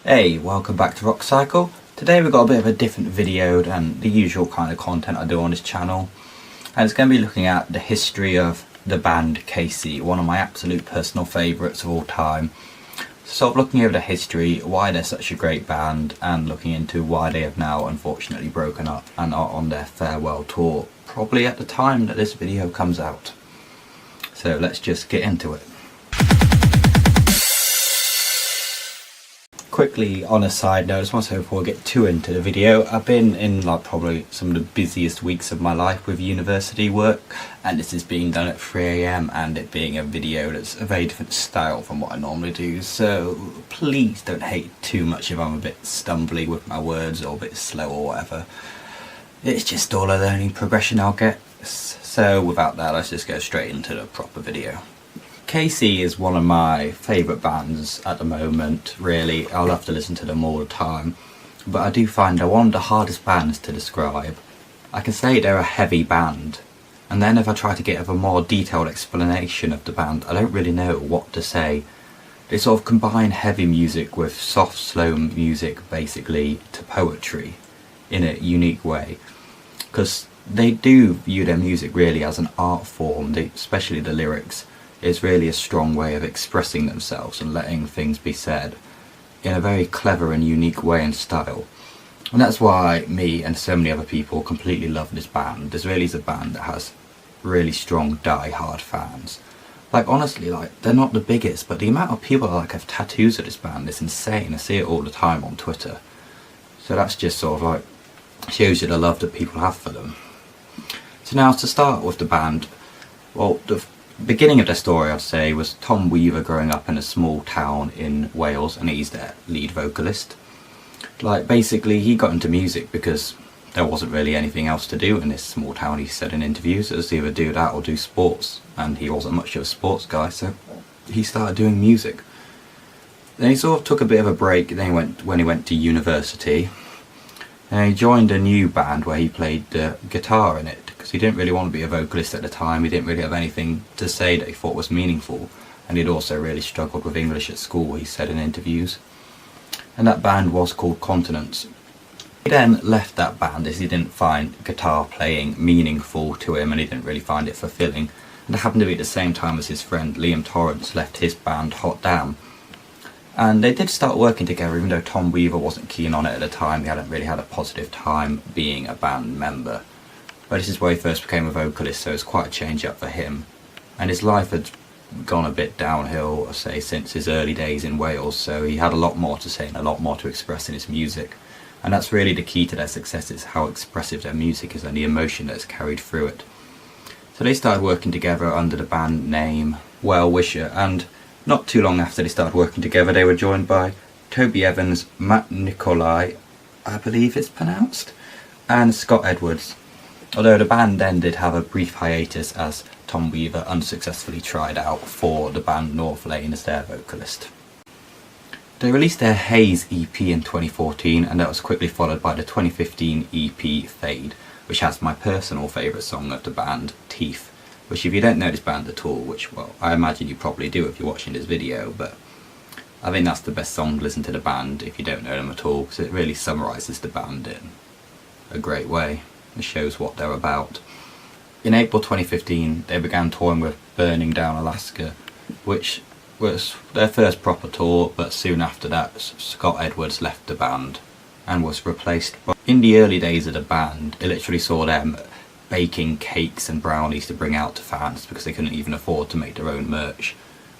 Hey, welcome back to Rock Cycle. Today we've got a bit of a different video than the usual kind of content I do on this channel. And it's going to be looking at the history of the band KC, one of my absolute personal favourites of all time. Sort of looking over the history, why they're such a great band, and looking into why they have now unfortunately broken up and are on their farewell tour, probably at the time that this video comes out. So let's just get into it. Quickly, on a side note, I just want to say before we get too into the video, I've been in probably some of the busiest weeks of my life with university work, and this is being done at 3 AM and it being a video that's a very different style from what I normally do, so please don't hate too much if I'm a bit stumbly with my words or a bit slow or whatever. It's just all a learning progression I'll get. So without that, let's just go straight into the proper video. KC is one of my favourite bands at the moment, really. I love to listen to them all the time, but I do find they're one of the hardest bands to describe. I can say they're a heavy band, and then if I try to give a more detailed explanation of the band, I don't really know what to say. They sort of combine heavy music with soft, slow music, basically, to poetry in a unique way, because they do view their music really as an art form, especially the lyrics. Is really a strong way of expressing themselves and letting things be said in a very clever and unique way and style. And that's why me and so many other people completely love this band. This really is a band that has really strong die-hard fans. Honestly, they're not the biggest, but the amount of people that have tattoos of this band is insane. I see it all the time on Twitter. So that's just sort of shows you the love that people have for them. So now to start with the band, well, the beginning of their story, I'd say, was Tom Weaver growing up in a small town in Wales, and he's their lead vocalist. Basically, he got into music because there wasn't really anything else to do in this small town, he said in interviews. It was either do that or do sports, and he wasn't much of a sports guy, so he started doing music. Then he sort of took a bit of a break, then when he went to university, and he joined a new band where he played guitar in it, because he didn't really want to be a vocalist at the time. He didn't really have anything to say that he thought was meaningful, and he'd also really struggled with English at school, he said in interviews. And that band was called Continents. He then left that band as he didn't find guitar playing meaningful to him, and he didn't really find it fulfilling. And it happened to be at the same time as his friend Liam Torrance left his band Hot Damn. And they did start working together, even though Tom Weaver wasn't keen on it at the time. He hadn't really had a positive time being a band member. But this is where he first became a vocalist, so it's quite a change up for him. And his life had gone a bit downhill, I say, since his early days in Wales, so he had a lot more to say and a lot more to express in his music. And that's really the key to their success, is how expressive their music is and the emotion that's carried through it. So they started working together under the band name Well Wisher, and not too long after they started working together, they were joined by Toby Evans, Matt Nicolai, I believe it's pronounced, and Scott Edwards. Although the band then did have a brief hiatus as Tom Weaver unsuccessfully tried out for the band North Lane as their vocalist. They released their Haze EP in 2014, and that was quickly followed by the 2015 EP Fade, which has my personal favourite song of the band, Teeth, which if you don't know this band at all, which, well, I imagine you probably do if you're watching this video, but I think that's the best song to listen to the band if you don't know them at all, because it really summarises the band in a great way. It shows what they're about. In April 2015, they began touring with Burning Down Alaska, which was their first proper tour, but soon after that, Scott Edwards left the band and was replaced by... In the early days of the band, it literally saw them baking cakes and brownies to bring out to fans because they couldn't even afford to make their own merch.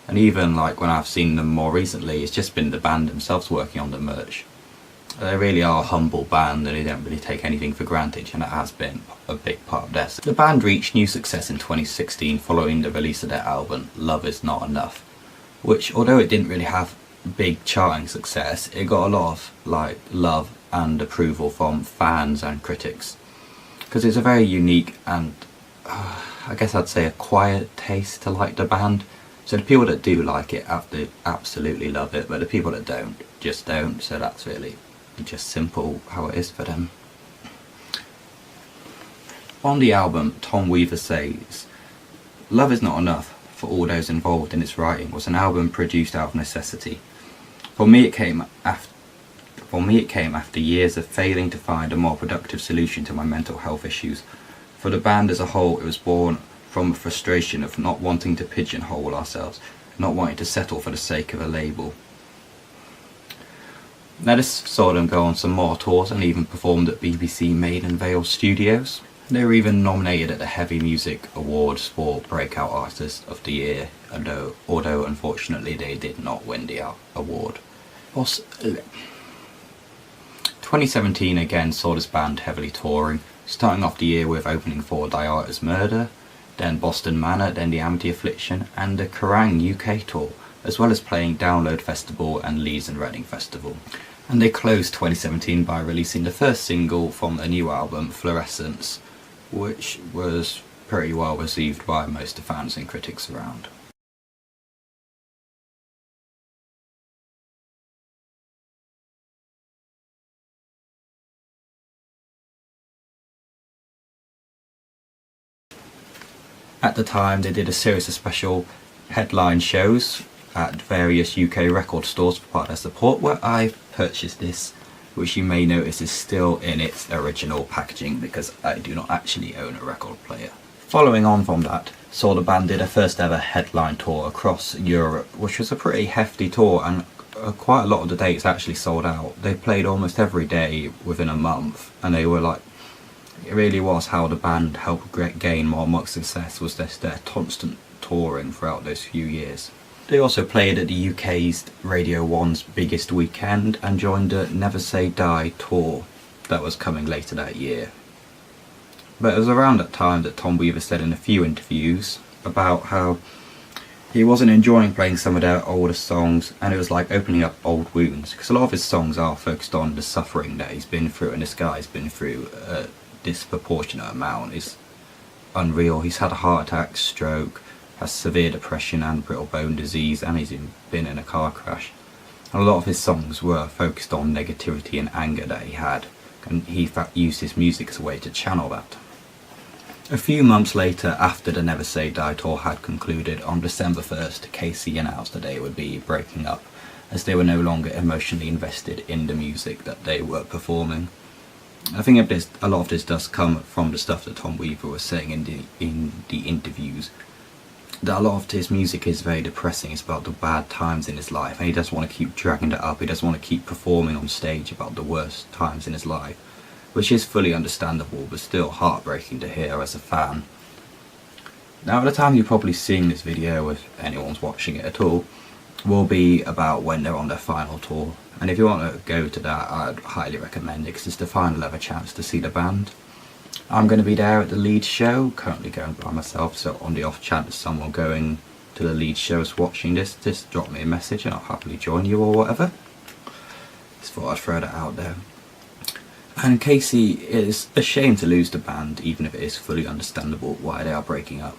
And even when I've seen them more recently, it's just been the band themselves working on the merch. They really are a humble band, and they don't really take anything for granted, and it has been a big part of this. The band reached new success in 2016 following the release of their album Love Is Not Enough, which, although it didn't really have big charting success, it got a lot of love and approval from fans and critics, because it's a very unique and I guess I'd say a quiet taste to the band. So the people that do like it absolutely love it, but the people that don't just don't, so that's really just simple how it is for them. On the album, Tom Weaver says, "Love Is Not Enough, for all those involved in its writing, was an album produced out of necessity. For me it came For me it came after years of failing to find a more productive solution to my mental health issues. For the band as a whole, it was born from a frustration of not wanting to pigeonhole ourselves, not wanting to settle for the sake of a label. Now this saw them go on some more tours and even performed at BBC Maiden Vale Studios. They were even nominated at the Heavy Music Awards for Breakout Artist of the Year, although unfortunately they did not win the award. 2017 again saw this band heavily touring, starting off the year with opening for Diarta's Murder, then Boston Manor, then the Amity Affliction and the Kerrang UK tour, as well as playing Download Festival and Leeds and Reading Festival. And they closed 2017 by releasing the first single from their new album, Fluorescence, which was pretty well received by most of the fans and critics around. At the time they did a series of special headline shows at various UK record stores for part of their support, where I purchased this, which you may notice is still in its original packaging because I do not actually own a record player. Following on from that, saw the band did a first ever headline tour across Europe, which was a pretty hefty tour, and quite a lot of the dates actually sold out. They played almost every day within a month, and they were like, it really was how the band helped gain more and more success, was their constant touring throughout those few years. They also played at the UK's Radio 1's biggest weekend and joined the Never Say Die tour that was coming later that year. But it was around that time that Tom Weaver said in a few interviews about how he wasn't enjoying playing some of their older songs, and it was like opening up old wounds, because a lot of his songs are focused on the suffering that he's been through, and this guy's been through a disproportionate amount. It's unreal. He's had a heart attack, stroke, has severe depression and brittle bone disease, and he's been in a car crash. And a lot of his songs were focused on negativity and anger that he had, and he used his music as a way to channel that. A few months later, after the Never Say Die tour had concluded, on December 1st, Casey announced that they would be breaking up, as they were no longer emotionally invested in the music that they were performing. I think a lot of this does come from the stuff that Tom Weaver was saying in the interviews, that a lot of his music is very depressing. It's about the bad times in his life, and he doesn't want to keep dragging it up. He doesn't want to keep performing on stage about the worst times in his life, which is fully understandable, but still heartbreaking to hear as a fan. Now, at the time you're probably seeing this video, if anyone's watching it at all, will be about when they're on their final tour, and if you want to go to that, I'd highly recommend it, because it's the final ever chance to see the band. I'm going to be there at the Leeds show, currently going by myself, so on the off chance someone going to the Leeds show is watching this, just drop me a message and I'll happily join you or whatever. Just thought I'd throw that out there. And Casey, is a shame to lose the band, even if it is fully understandable why they are breaking up,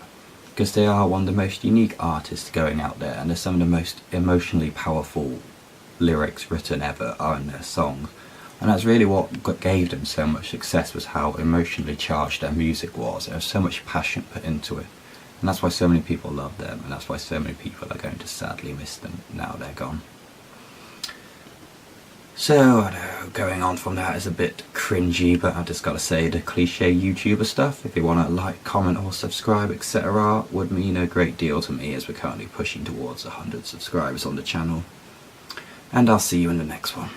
because they are one of the most unique artists going out there, and they're some of the most emotionally powerful lyrics written ever are in their songs. And that's really what gave them so much success, was how emotionally charged their music was. There was so much passion put into it. And that's why so many people love them, and that's why so many people are going to sadly miss them now they're gone. So, I know, going on from that is a bit cringy, but I've just got to say the cliche YouTuber stuff. If you want to like, comment or subscribe, etc. would mean a great deal to me, as we're currently pushing towards 100 subscribers on the channel. And I'll see you in the next one.